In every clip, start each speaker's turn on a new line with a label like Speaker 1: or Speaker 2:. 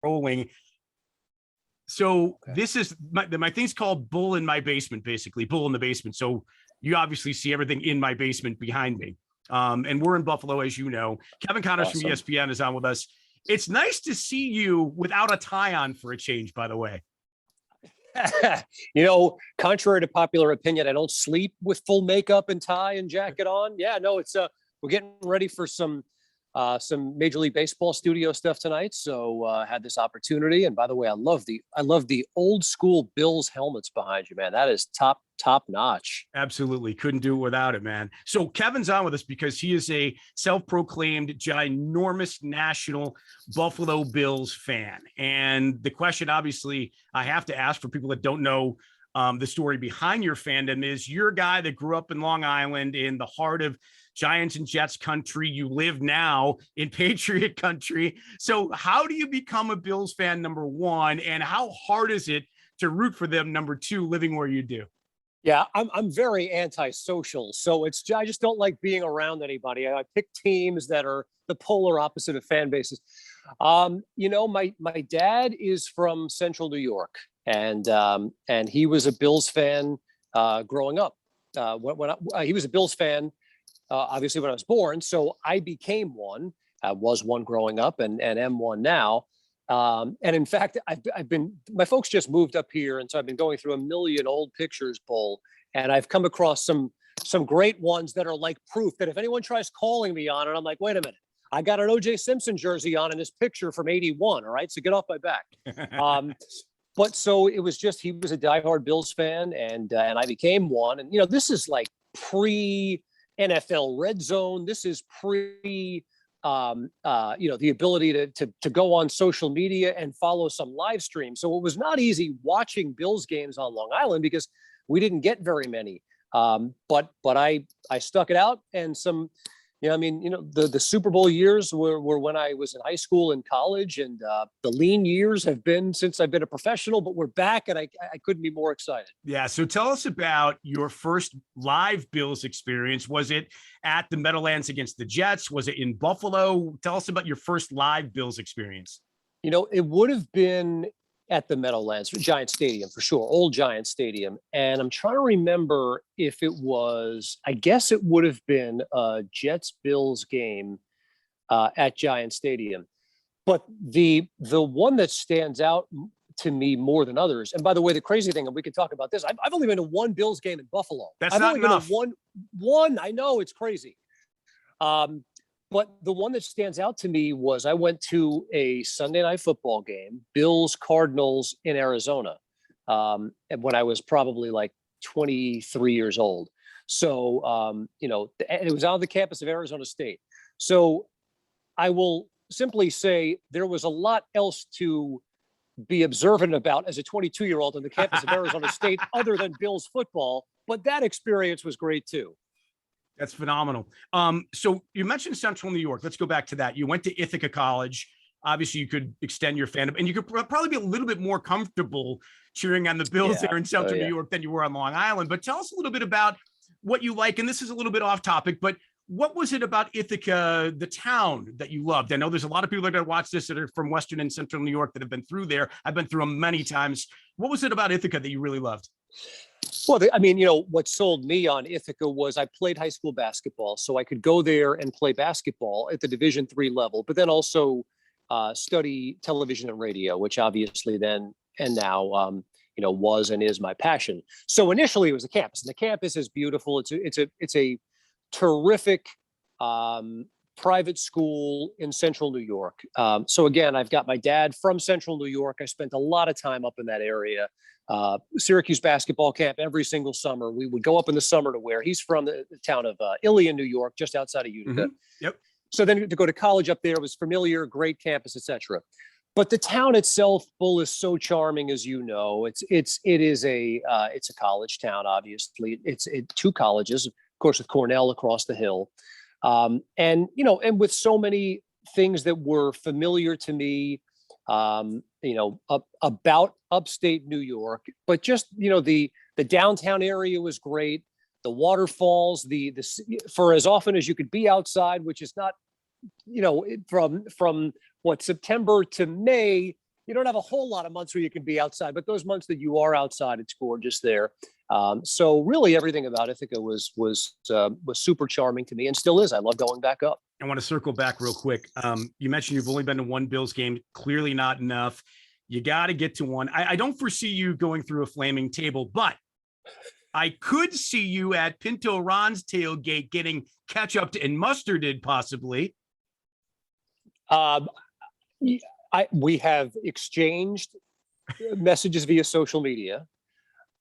Speaker 1: rolling. So this is my thing's called Bull in My Basement, basically Bull in the Basement. So you obviously see everything in my basement behind me. And we're in Buffalo, as you know. Kevin Connors from ESPN is on with us. It's nice to see you without a tie on for a change, by the way.
Speaker 2: Contrary to popular opinion, I don't sleep with full makeup and tie and jacket on. Yeah, no, it's we're getting ready for some Major League Baseball studio stuff tonight. So had this opportunity. And by the way, I love the old school Bills helmets behind you, man. That is top notch.
Speaker 1: Absolutely. Couldn't do it without it, man. So Kevin's on with us because he is a self-proclaimed ginormous national Buffalo Bills fan. And the question, obviously, I have to ask for people that don't know the story behind your fandom is you're a guy that grew up in Long Island in the heart of Giants and Jets country. You live now in Patriot country. So how do you become a Bills fan, number one, and how hard is it to root for them, number two, living where you do?
Speaker 2: Yeah, I'm very antisocial. So I just don't like being around anybody. I pick teams that are the polar opposite of fan bases. My dad is from Central New York, and he was a Bills fan growing up. He was a Bills fan, obviously, when I was born. So I became one. I was one growing up, and am one now. And in fact, my folks just moved up here. And so I've been going through a million old pictures, Bull, and I've come across some great ones that are like proof that if anyone tries calling me on it, I'm like, wait a minute, I got an O.J. Simpson jersey on in this picture from 81. All right. So get off my back. But so it was just, he was a diehard Bills fan and I became one. And, this is like pre NFL Red Zone. This is pre the ability to go on social media and follow some live streams. So it was not easy watching Bills games on Long Island because we didn't get very many. But I stuck it out, and the Super Bowl years were when I was in high school and college, and the lean years have been since I've been a professional, but we're back, and I couldn't be more excited.
Speaker 1: Yeah. So tell us about your first live Bills experience. Was it at the Meadowlands against the Jets? Was it in Buffalo? Tell us about your first live Bills experience.
Speaker 2: It would have been at the Meadowlands, Giant Stadium for sure, old Giant Stadium. And I'm trying to remember if it was, I guess it would have been a Jets-Bills game at Giant Stadium. But the one that stands out to me more than others, and by the way, the crazy thing, and we can talk about this, I've only been to one Bills game in Buffalo.
Speaker 1: That's not enough.
Speaker 2: One, I know, it's crazy. But the one that stands out to me was I went to a Sunday night football game, Bills Cardinals in Arizona, when I was probably like 23 years old. So, and it was on the campus of Arizona State. So I will simply say there was a lot else to be observant about as a 22-year-old on the campus of Arizona State other than Bills football. But that experience was great, too.
Speaker 1: That's phenomenal. So you mentioned Central New York. Let's go back to that. You went to Ithaca College. Obviously, you could extend your fandom, and you could probably be a little bit more comfortable cheering on the Bills there in Central New York than you were on Long Island. But tell us a little bit about what you like. And this is a little bit off topic, but what was it about Ithaca, the town, that you loved? I know there's a lot of people that are going to watch this that are from Western and Central New York that have been through there. I've been through them many times. What was it about Ithaca that you really loved?
Speaker 2: Well, what sold me on Ithaca was I played high school basketball, so I could go there and play basketball at the Division III level, but then also study television and radio, which obviously then and now, was and is my passion. So initially it was a campus, and the campus is beautiful. It's a terrific private school in Central New York. So again, I've got my dad from Central New York. I spent a lot of time up in that area. Syracuse basketball camp every single summer. We would go up in the summer to where he's from, the town of Ilion, New York, just outside of Utica.
Speaker 1: Mm-hmm. Yep.
Speaker 2: So then to go to college up there was familiar, great campus, etc. But the town itself, Bull, is so charming, as you know. It is a college town, obviously. It's two colleges, of course, with Cornell across the hill, and with so many things that were familiar to me. About upstate New York, but just, the downtown area was great. The waterfalls, for as often as you could be outside, which is not, from September to May, you don't have a whole lot of months where you can be outside, but those months that you are outside, it's gorgeous there. So really everything about Ithaca was super charming to me and still is. I love going back up.
Speaker 1: I want to circle back real quick. You mentioned you've only been to one Bills game, clearly not enough. You got to get to one. I don't foresee you going through a flaming table, but I could see you at Pinto Ron's tailgate getting ketchup and mustarded possibly.
Speaker 2: We have exchanged messages via social media.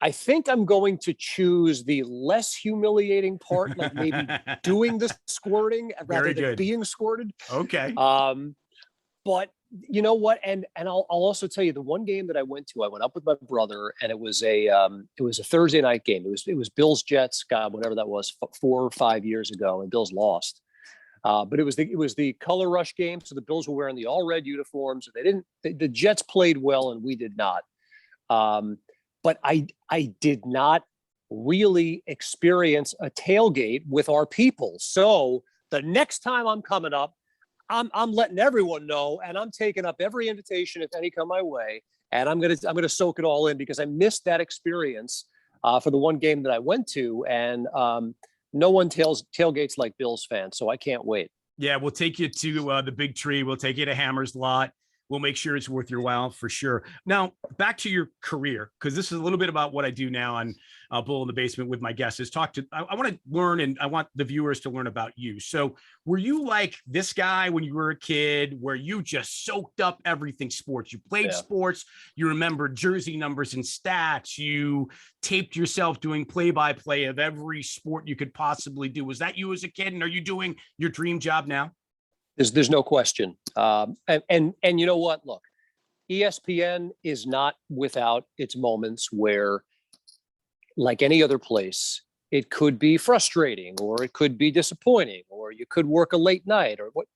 Speaker 2: I think I'm going to choose the less humiliating part, like maybe doing the squirting rather than being squirted.
Speaker 1: Okay.
Speaker 2: But you know what? And I'll also tell you the one game that I went up with my brother, and it was a Thursday night game. It was Bills Jets, God, whatever that was, 4 or 5 years ago, and Bills lost. But it was the color rush game, so the Bills were wearing the all red uniforms. The Jets played well, and we did not. But I did not really experience a tailgate with our people. So the next time I'm coming up, I'm letting everyone know, and I'm taking up every invitation if any come my way, and I'm gonna soak it all in because I missed that experience for the one game that I went to, and no one tailgates like Bills fans, so I can't wait.
Speaker 1: Yeah, we'll take you to the Big Tree. We'll take you to Hammer's Lot. We'll make sure it's worth your while for sure. Now, back to your career, because this is a little bit about what I do now on Bull in the Basement with my guests is I want to learn, and I want the viewers to learn about you. So were you like this guy when you were a kid where you just soaked up everything sports? You played sports, you remembered jersey numbers and stats, you taped yourself doing play-by-play of every sport you could possibly do. Was that you as a kid? And are you doing your dream job now?
Speaker 2: There's no question. And you know what? Look, ESPN is not without its moments where, like any other place, it could be frustrating or it could be disappointing or you could work a late night or what.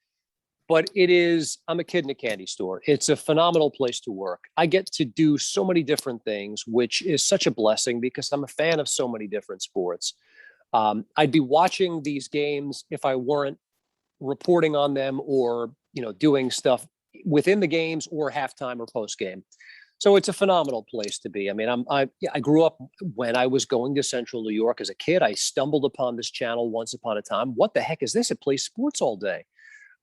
Speaker 2: But I'm a kid in a candy store. It's a phenomenal place to work. I get to do so many different things, which is such a blessing because I'm a fan of so many different sports. I'd be watching these games if I weren't reporting on them or, doing stuff within the games or halftime or post game. So it's a phenomenal place to be. I mean, I grew up when I was going to Central New York as a kid. I stumbled upon this channel once upon a time. What the heck is this? It plays sports all day.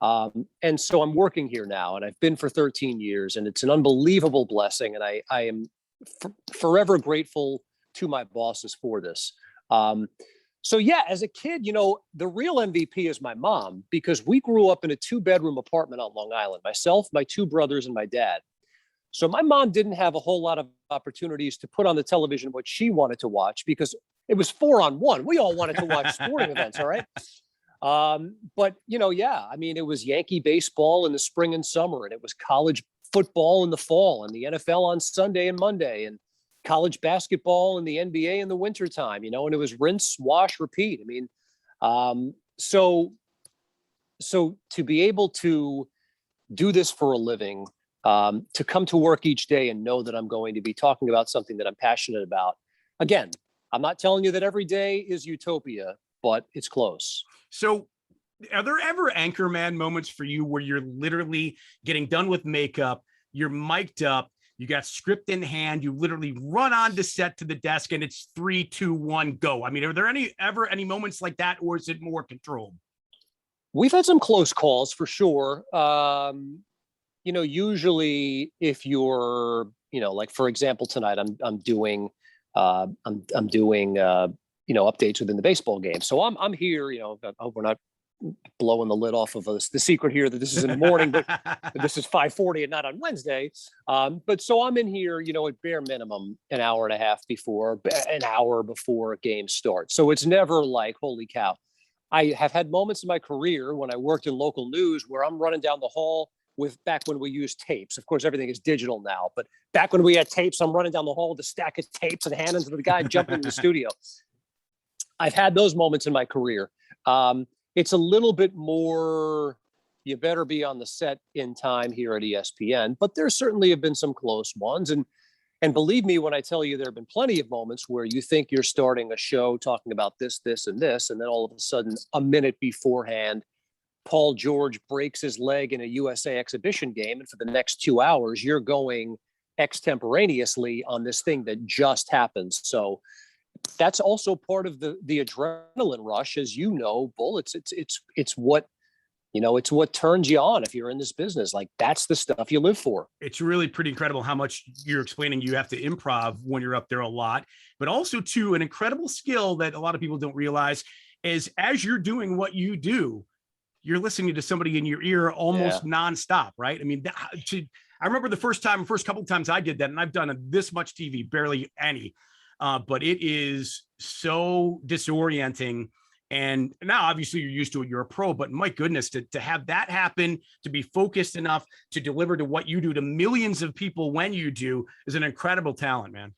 Speaker 2: And so I'm working here now, and I've been for 13 years, and it's an unbelievable blessing. And I am forever grateful to my bosses for this. So yeah, as a kid, the real MVP is my mom, because we grew up in a 2-bedroom apartment on Long Island, myself, my 2 brothers, and my dad. So my mom didn't have a whole lot of opportunities to put on the television what she wanted to watch because it was 4-on-1. We all wanted to watch sporting events. All right. But I mean, it was Yankee baseball in the spring and summer, and it was college football in the fall, and the NFL on Sunday and Monday, and college basketball and the NBA in the wintertime, and it was rinse, wash, repeat. I mean, so to be able to do this for a living, to come to work each day and know that I'm going to be talking about something that I'm passionate about. Again, I'm not telling you that every day is utopia, but it's close.
Speaker 1: So are there ever Anchorman moments for you where you're literally getting done with makeup, you're mic'd up, you got script in hand, you literally run on to set to the desk, and it's 3, 2, 1, go? I mean, are there ever any moments like that, or is it more controlled?
Speaker 2: We've had some close calls for sure. Usually if you're, like for example, tonight I'm doing updates within the baseball game. So I'm here, I hope we're not blowing the lid off of us. The secret here that this is in the morning, but this is 5:40 and not on Wednesday. But so I'm in here, at bare minimum, an hour and a half before, an hour before a game starts. So it's never like, holy cow. I have had moments in my career when I worked in local news where I'm running down the hall back when we used tapes. Of course, everything is digital now, but back when we had tapes, I'm running down the hall with a stack of tapes and handing to the guy jumping in the studio. I've had those moments in my career. It's a little bit more, you better be on the set in time here at ESPN, but there certainly have been some close ones. And believe me when I tell you, there have been plenty of moments where you think you're starting a show talking about this, this, and this, and then all of a sudden, a minute beforehand, Paul George breaks his leg in a USA exhibition game, and for the next 2 hours, you're going extemporaneously on this thing that just happens. So that's also part of the adrenaline rush, as you know, Bull. It's what, you know, it's what turns you on if you're in this business. Like, that's the stuff you live for.
Speaker 1: It's really pretty incredible how much you're explaining. You have to improv when you're up there a lot, but also too, an incredible skill that a lot of people don't realize is as you're doing what you do, you're listening to somebody in your ear almost nonstop, right? I mean, I remember the first couple of times I did that, and I've done this much TV, barely any, but it is so disorienting. And now obviously you're used to it, you're a pro, but my goodness, to have that happen, to be focused enough to deliver to what you do to millions of people when you do is an incredible talent, man.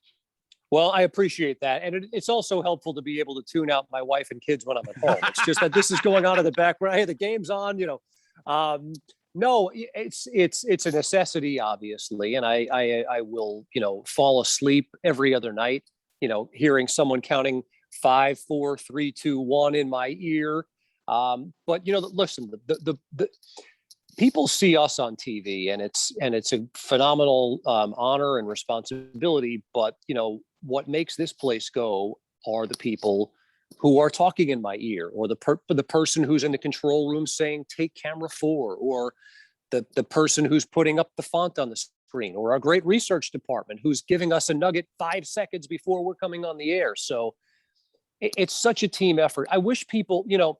Speaker 2: Well, I appreciate that. And it's also helpful to be able to tune out my wife and kids when I'm at home. It's just that this is going on in the background. Hey, the game's on, you know. No, it's a necessity, obviously. And I will, you know, fall asleep every other night, you know, hearing someone counting 5, 4, 3, 2, 1 in my ear. But, you know, listen, the people see us on TV, and it's a phenomenal honor and responsibility. But, you know, what makes this place go are the people who are talking in my ear, or the person who's in the control room saying, take camera 4, or the person who's putting up the font on the screen, or our great research department who's giving us a nugget 5 seconds before we're coming on the air. So it's such a team effort. I wish people, you know,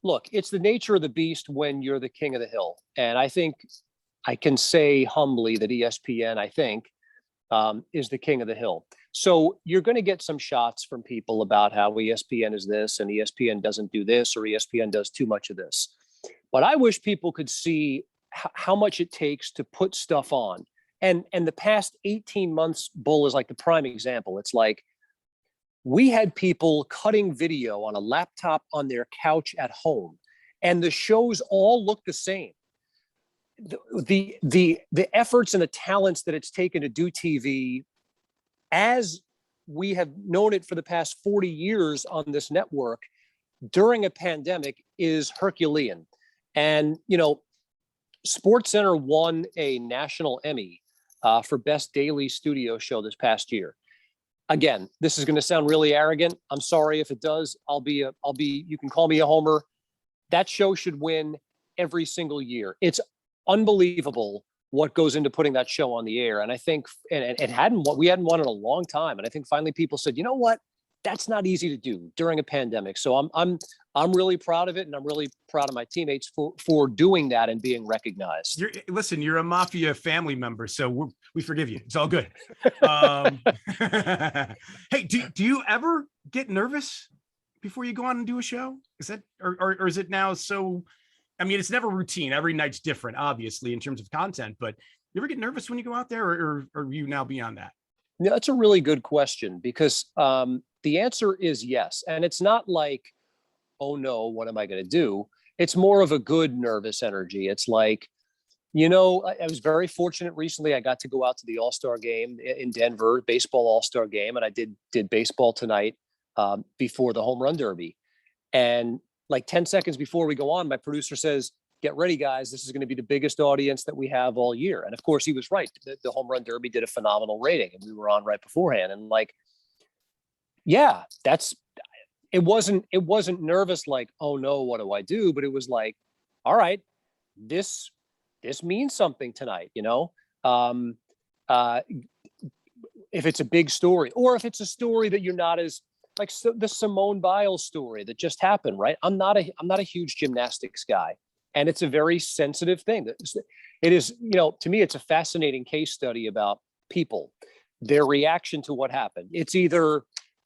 Speaker 2: look, it's the nature of the beast when you're the king of the hill. And I think I can say humbly that ESPN, I think, is the king of the hill. So you're going to get some shots from people about how ESPN is this and ESPN doesn't do this, or ESPN does too much of this. But I wish people could see how much it takes to put stuff on. And the past 18 months, Bull, is like the prime example. It's like we had people cutting video on a laptop on their couch at home, and the shows all look the same. The efforts and the talents that it's taken to do TV, as we have known it for the past 40 years on this network during a pandemic, is Herculean. And, you know, SportsCenter won a national Emmy for Best Daily Studio Show this past year. Again, this is going to sound really arrogant. I'm sorry if it does. You can call me a homer. That show should win every single year. It's unbelievable what goes into putting that show on the air. And I think, and we hadn't won in a long time. And I think finally people said, you know what, that's not easy to do during a pandemic. So I'm really proud of it. And I'm really proud of my teammates for doing that and being recognized.
Speaker 1: You're a Mafia family member, so we forgive you. It's all good. Hey, do you ever get nervous before you go on and do a show? Is that, or is it now so, I mean, it's never routine. Every night's different, obviously, in terms of content, but you ever get nervous when you go out there, or are you now beyond that?
Speaker 2: No, that's a really good question, because the answer is yes. And it's not like, oh no, what am I going to do? It's more of a good nervous energy. It's like, you know, I was very fortunate recently. I got to go out to the All-Star game in Denver, baseball All-Star game. And I did baseball tonight before the home run derby. And like 10 seconds before we go on, my producer says, get ready, guys. This is going to be the biggest audience that we have all year. And of course he was right. The home run derby did a phenomenal rating, and we were on right beforehand. And like, yeah, it wasn't nervous like, oh no, what do I do? But it was like, all right, this means something tonight, you know? If it's a big story, or if it's a story that you're not as, like the Simone Biles story that just happened, right? I'm not a huge gymnastics guy, and it's a very sensitive thing. It is, you know, to me, it's a fascinating case study about people, their reaction to what happened. It's either,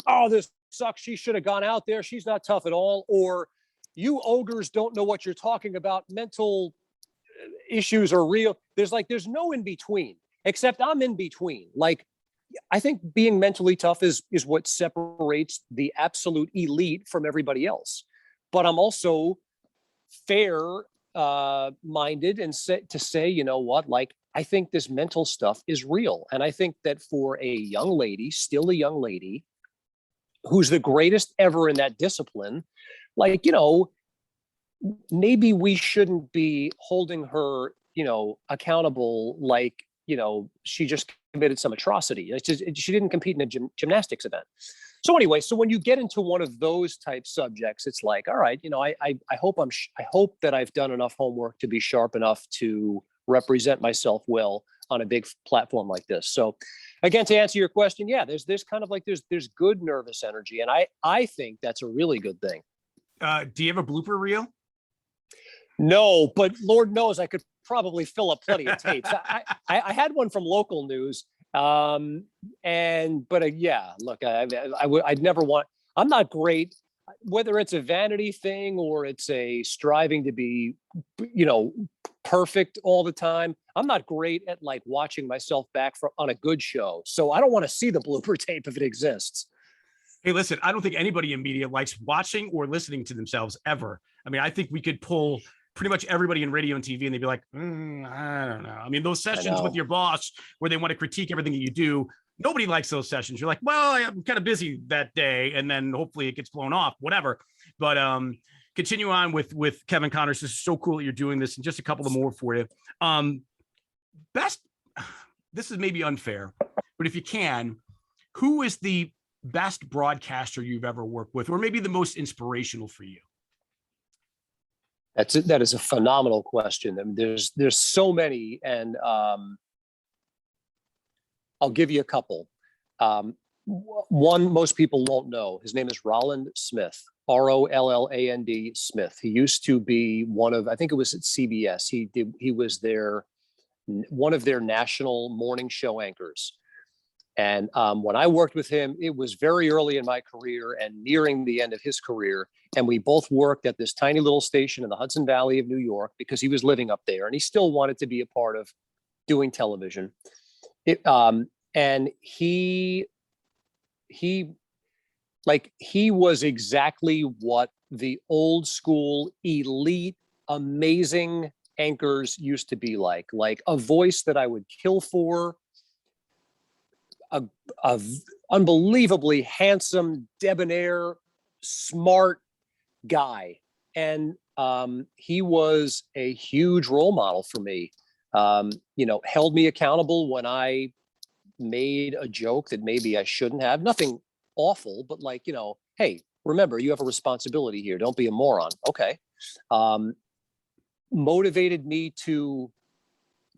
Speaker 2: oh, this sucks, she should have gone out there, she's not tough at all, or you ogres don't know what you're talking about, mental issues are real. There's no in between, except I'm in between. Like, I think being mentally tough is what separates the absolute elite from everybody else. But I'm also fair minded and to say, you know what, like, I think this mental stuff is real. And I think that for a young lady, still a young lady, who's the greatest ever in that discipline, like, you know, maybe we shouldn't be holding her, accountable like, she just committed some atrocity. It's just, she didn't compete in a gymnastics event. So anyway, so when you get into one of those type subjects, it's like, all right, I hope I hope that I've done enough homework to be sharp enough to represent myself well on a big platform like this. So again, to answer your question, yeah, there's kind of like, there's good nervous energy. And I think that's a really good thing.
Speaker 1: Do you have a blooper reel?
Speaker 2: No, but Lord knows I could probably fill up plenty of tapes. I had one from local news. Yeah, look, I'd never want, I'm not great, whether it's a vanity thing or it's a striving to be, perfect all the time. I'm not great at like watching myself back on a good show. So I don't want to see the blooper tape if it exists.
Speaker 1: Hey, listen, I don't think anybody in media likes watching or listening to themselves ever. I mean, I think we could pull pretty much everybody in radio and TV and they'd be like, I don't know. I mean, those sessions with your boss where they want to critique everything that you do, nobody likes those sessions. You're like, well, I'm kind of busy that day. And then hopefully it gets blown off, whatever. But continue on with Kevin Connors. This is so cool that you're doing this, and just a couple of more for you. This is maybe unfair, but if you can, who is the best broadcaster you've ever worked with, or maybe the most inspirational for you?
Speaker 2: That is a phenomenal question. I mean, there's so many, and I'll give you a couple. One most people won't know. His name is Roland Smith, Rolland Smith. He used to be one of, I think it was at CBS. He was one of their national morning show anchors. And when I worked with him, it was very early in my career and nearing the end of his career. And we both worked at this tiny little station in the Hudson Valley of New York because he was living up there and he still wanted to be a part of doing television. And he was exactly what the old school elite, amazing anchors used to be like a voice that I would kill for, a unbelievably handsome, debonair, smart guy. And he was a huge role model for me. Held me accountable when I made a joke that maybe I shouldn't have. Nothing awful, but like, hey, remember, you have a responsibility here. Don't be a moron. Okay. Motivated me to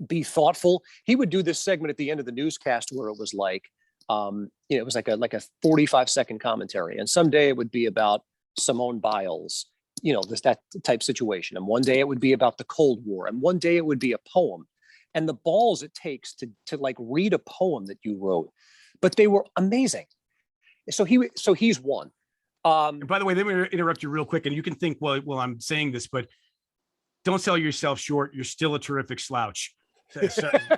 Speaker 2: be thoughtful. He would do this segment at the end of the newscast where it was like, it was like a 45-second commentary. And someday it would be about Simone Biles, that type situation. And one day it would be about the Cold War. And one day it would be a poem. And the balls it takes to like read a poem that you wrote, but they were amazing. So he's one.
Speaker 1: And by the way, let me interrupt you real quick. And you can think, well, I'm saying this, but don't sell yourself short. You're still a terrific slouch.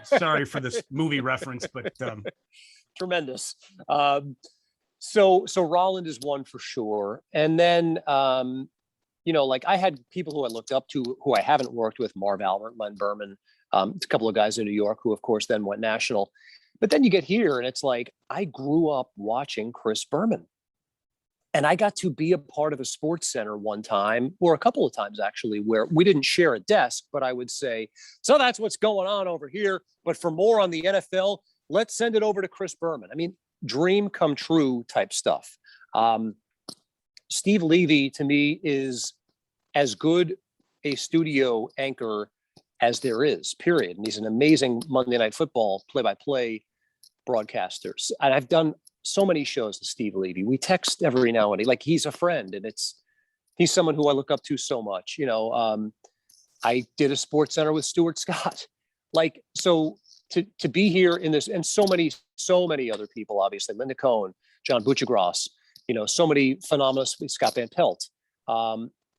Speaker 1: Sorry for this movie reference, but
Speaker 2: tremendous. So Roland is one for sure. And then, like I had people who I looked up to who I haven't worked with, Marv Albert, Len Berman, a couple of guys in New York who of course then went national. But then you get here and it's like, I grew up watching Chris Berman. And I got to be a part of a sports center one time, or a couple of times actually, where we didn't share a desk, but I would say, so that's what's going on over here. But for more on the NFL, let's send it over to Chris Berman. I mean, dream come true type stuff. Steve Levy to me is as good a studio anchor as there is, period. And he's an amazing Monday Night Football play-by-play broadcaster. And I've done so many shows with Steve Levy. We text every now and then, like he's a friend, and he's someone who I look up to so much. I did a Sports Center with Stuart Scott. Like, so to be here in this, and so many other people, obviously, Linda Cohn, John Buchagras, so many phenomenal, Scott Van Pelt.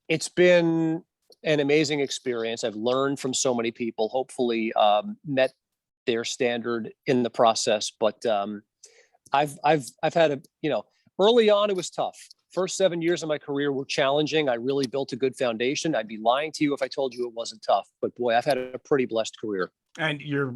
Speaker 2: It's been an amazing experience. I've learned from so many people, hopefully met their standard in the process. But I've had early on, it was tough. First 7 years of my career were challenging. I really built a good foundation. I'd be lying to you if I told you it wasn't tough, but boy, I've had a pretty blessed career.
Speaker 1: And you're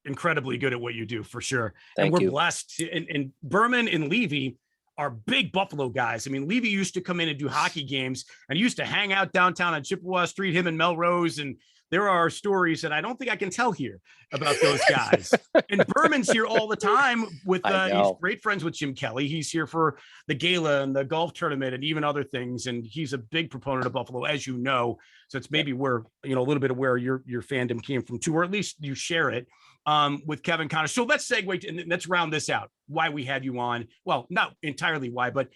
Speaker 1: incredibly good at what you do, for sure.
Speaker 2: Thank
Speaker 1: and we're
Speaker 2: you.
Speaker 1: blessed. And Berman and Levy are big Buffalo guys. I mean, Levy used to come in and do hockey games, and he used to hang out downtown on Chippewa Street, him and Melrose. And there are stories that I don't think I can tell here about those guys. And Berman's here all the time with, he's great friends with Jim Kelly. He's here for the gala and the golf tournament and even other things. And he's a big proponent of Buffalo, as you know. So it's maybe where, you know, a little bit of where your fandom came from too, or at least you share it with Kevin Connor. So let's segue and let's round this out. Why we had you on. Well, not entirely why, but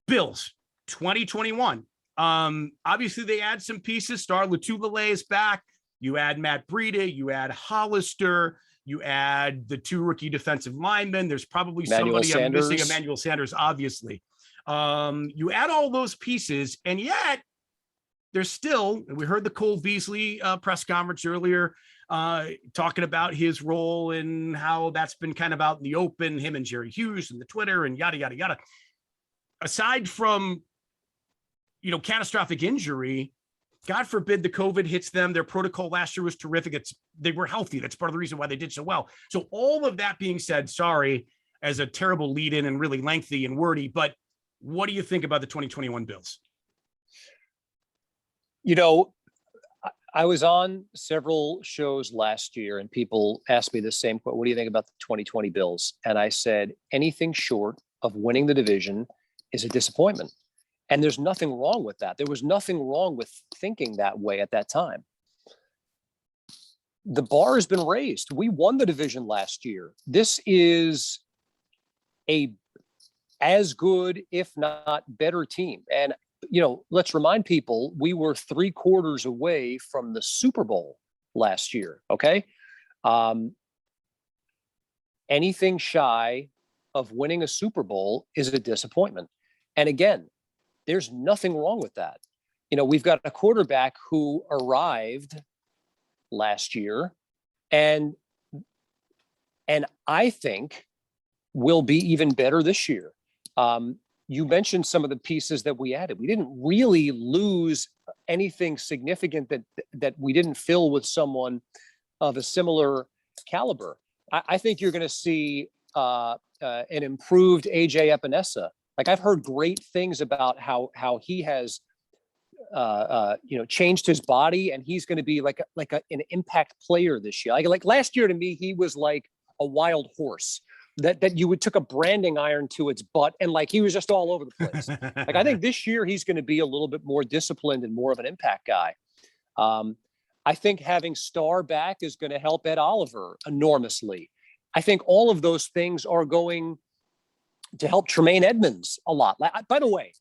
Speaker 1: Bills 2021. Obviously they add some pieces. Star Latulippe is back. You add Matt Breida, you add Hollister, you add the 2 rookie defensive linemen. There's probably somebody I'm missing, Emmanuel Sanders, obviously. You add all those pieces, and yet there's still, we heard the Cole Beasley press conference earlier, talking about his role and how that's been kind of out in the open, him and Jerry Hughes and the Twitter and yada, yada, yada. Aside from, you know, catastrophic injury, God forbid the COVID hits them. Their protocol last year was terrific. They were healthy. That's part of the reason why they did so well. So all of that being said, sorry, as a terrible lead in and really lengthy and wordy, but what do you think about the 2021 Bills?
Speaker 2: You know, I was on several shows last year and people asked me the same question. What do you think about the 2020 Bills? And I said, anything short of winning the division is a disappointment. And there's nothing wrong with that. There was nothing wrong with thinking that way at that time. The bar has been raised. We won the division last year. This is a as good, if not better team. And, you know, let's remind people, we were 3 quarters away from the Super Bowl last year. Okay. Anything shy of winning a Super Bowl is a disappointment. And again, there's nothing wrong with that. You know, we've got a quarterback who arrived last year and I think will be even better this year. You mentioned some of the pieces that we added. We didn't really lose anything significant that we didn't fill with someone of a similar caliber. I think you're going to see an improved AJ Epinesa. Like, I've heard great things about how he has, you know, changed his body, and he's going to be like an impact player this year. Like last year, to me, he was like a wild horse that you took a branding iron to its butt, and like he was just all over the place. Like, I think this year he's going to be a little bit more disciplined and more of an impact guy. I think having Starr back is going to help Ed Oliver enormously. I think all of those things are going to help Tremaine Edmonds a lot. By the way,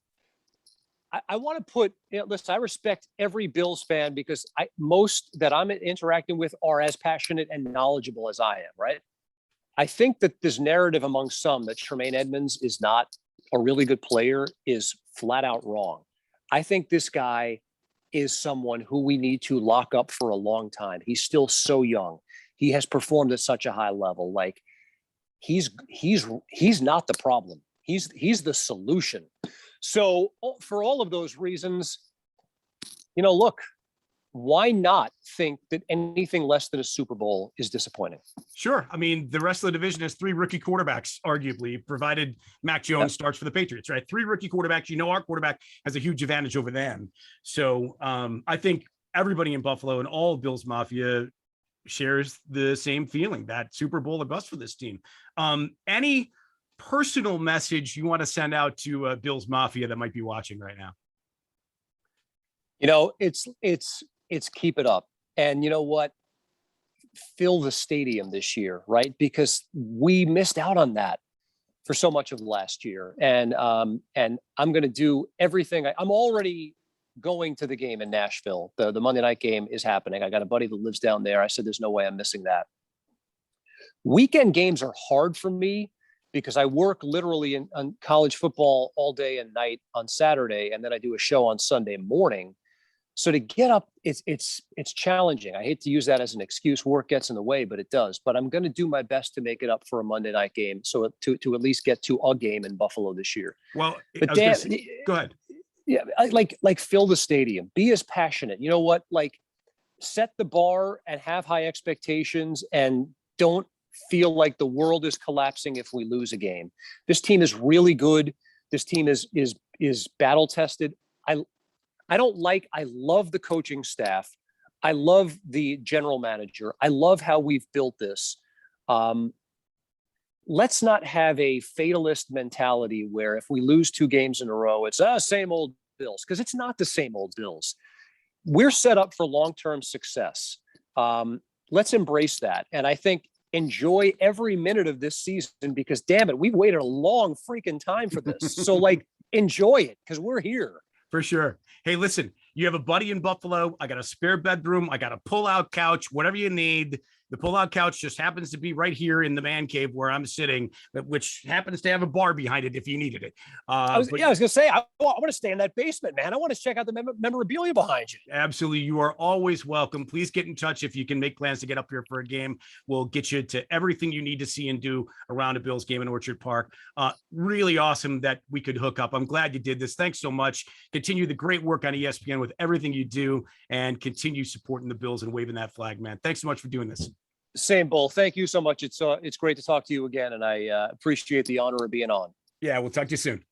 Speaker 2: I want to put, you know, listen, I respect every Bills fan because most that I'm interacting with are as passionate and knowledgeable as I am, right? I think that this narrative among some that Tremaine Edmonds is not a really good player is flat out wrong. I think this guy is someone who we need to lock up for a long time. He's still so young. He has performed at such a high level. Like, he's not the problem. He's the solution. So for all of those reasons, you know, look, why not think that anything less than a Super Bowl is disappointing?
Speaker 1: Sure. I mean, the rest of the division has 3 rookie quarterbacks, arguably, provided Mac Jones starts for the Patriots, right? 3 rookie quarterbacks. You know, our quarterback has a huge advantage over them. So I think everybody in Buffalo and all of Bills Mafia shares the same feeling, that Super Bowl or bust for this team. Any personal message you want to send out to Bills Mafia that might be watching right now?
Speaker 2: You know, it's keep it up. And you know what? Fill the stadium this year, right? Because we missed out on that for so much of last year. And I'm going to do everything. I'm already going to the game in Nashville. The Monday night game is happening. I got a buddy that lives down there. I said, there's no way I'm missing that. Weekend games are hard for me because I work literally on college football all day and night on Saturday. And then I do a show on Sunday morning. So to get up, it's challenging. I hate to use that as an excuse. Work gets in the way, but it does. But I'm going to do my best to make it up for a Monday night game. So to at least get to a game in Buffalo this year.
Speaker 1: Well,
Speaker 2: but Dan,
Speaker 1: go ahead.
Speaker 2: Yeah, like fill the stadium. Be as passionate. You know what? Like, set the bar and have high expectations, and don't feel like the world is collapsing if we lose a game. This team is really good. This team is battle tested. I love the coaching staff. I love the general manager. I love how we've built this. Let's not have a fatalist mentality where if we lose 2 games in a row, it's same old Bills, because it's not the same old Bills. We're set up for long-term success. Let's embrace that. And I think enjoy every minute of this season, because damn it, we've waited a long freaking time for this. So like, enjoy it, because we're here.
Speaker 1: For sure. Hey, listen, you have a buddy in Buffalo. I got a spare bedroom. I got a pull-out couch, whatever you need. The pull-out couch just happens to be right here in the man cave where I'm sitting, which happens to have a bar behind it if you needed it.
Speaker 2: I was going to say, I want to stay in that basement, man. I want to check out the memorabilia behind you.
Speaker 1: Absolutely. You are always welcome. Please get in touch if you can make plans to get up here for a game. We'll get you to everything you need to see and do around a Bills game in Orchard Park. Really awesome that we could hook up. I'm glad you did this. Thanks so much. Continue the great work on ESPN with everything you do, and continue supporting the Bills and waving that flag, man. Thanks so much for doing this.
Speaker 2: Same, Bull. Thank you so much. It's great to talk to you again, and I appreciate the honor of being on.
Speaker 1: Yeah, we'll talk to you soon.